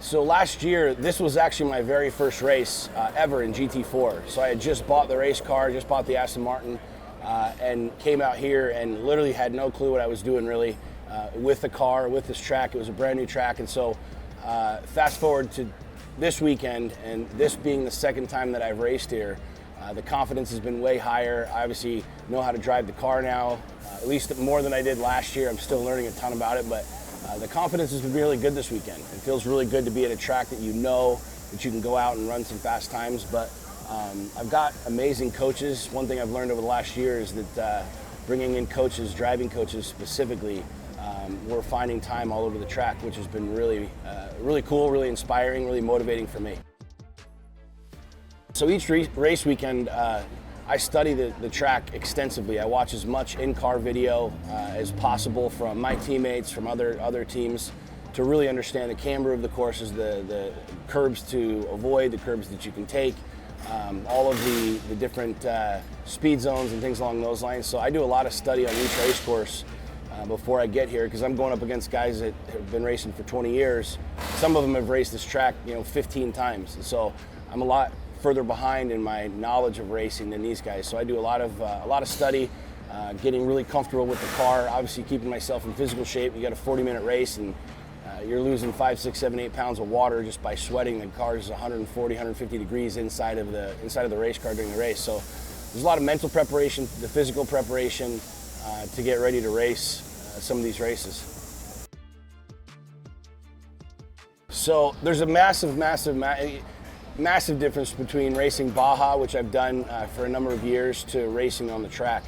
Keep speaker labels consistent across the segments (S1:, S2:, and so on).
S1: So last year, this was actually my very first race ever in GT4. So I had just bought the race car, just bought the Aston Martin, and came out here and literally had no clue what I was doing really with the car, with this track. It was a brand new track, and so fast forward to this weekend, and this being the second time that I've raced here, the confidence has been way higher. I obviously know how to drive the car now, at least more than I did last year. I'm still learning a ton about it, but the confidence has been really good this weekend. It feels really good to be at a track that you know that you can go out and run some fast times, but I've got amazing coaches. One thing I've learned over the last year is that bringing in coaches, driving coaches specifically, we're finding time all over the track, which has been really, really cool, really inspiring, really motivating for me. So each race weekend, I study the track extensively. I watch as much in-car video as possible from my teammates, from other teams, to really understand the camber of the courses, the curbs to avoid, the curbs that you can take, all of the different speed zones and things along those lines. So I do a lot of study on each race course before I get here, because I'm going up against guys that have been racing for 20 years. Some of them have raced this track, 15 times. And so I'm a lot further behind in my knowledge of racing than these guys. So I do a lot of study, getting really comfortable with the car, obviously keeping myself in physical shape. You got a 40-minute race, and you're losing 5, 6, 7, 8 pounds of water just by sweating. The car is 140, 150 degrees inside of the race car during the race. So there's a lot of mental preparation, the physical preparation to get ready to race some of these races. So there's a massive difference between racing Baja, which I've done for a number of years, to racing on the track.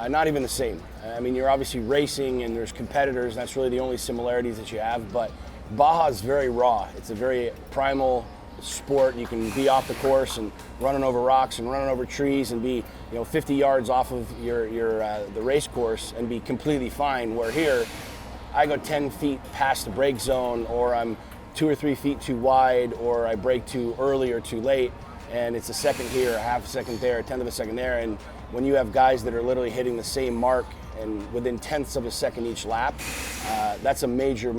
S1: Not even the same. I mean, you're obviously racing and there's competitors, and that's really the only similarities that you have, but Baja is very raw. It's a very primal sport. You can be off the course and running over rocks and running over trees and be 50 yards off of the race course and be completely fine, where here I go 10 feet past the brake zone, or I'm 2 or 3 feet too wide, or I brake too early or too late, and it's a second here, a half a second there, a tenth of a second there. And when you have guys that are literally hitting the same mark and within tenths of a second each lap, that's a major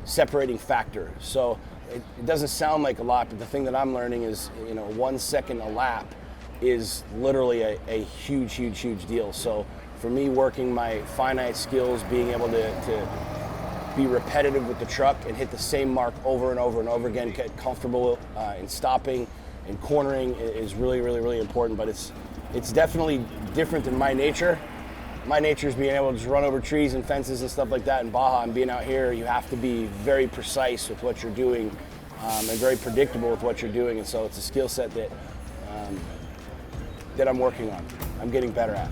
S1: separating factor. So it doesn't sound like a lot, but the thing that I'm learning is 1 second a lap is literally a huge deal. So for me, working my finite skills, being able to be repetitive with the truck and hit the same mark over and over again, get comfortable in stopping and cornering is really important. But it's definitely different than my nature. My nature is being able to just run over trees and fences and stuff like that in Baja, and being out here, you have to be very precise with what you're doing and very predictable with what you're doing. And so it's a skill set that I'm working on. I'm getting better at.